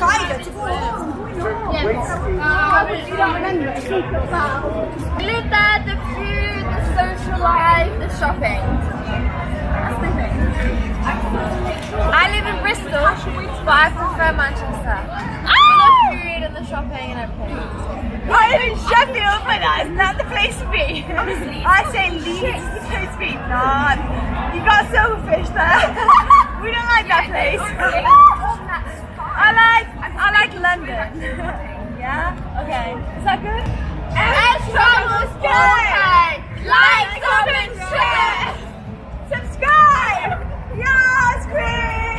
cider to go along. We live there, the food, the social life, the shopping. That's the thing. I live in Bristol, but I prefer Manchester. For the food and the shopping and everything. I live in Sheffield, but that's not the place to be. I say Leeds is the place to be. Nah, you got silverfish there. We don't like that place. I like London. Yeah? Okay. Is that good? Let's travel, like, comment, share!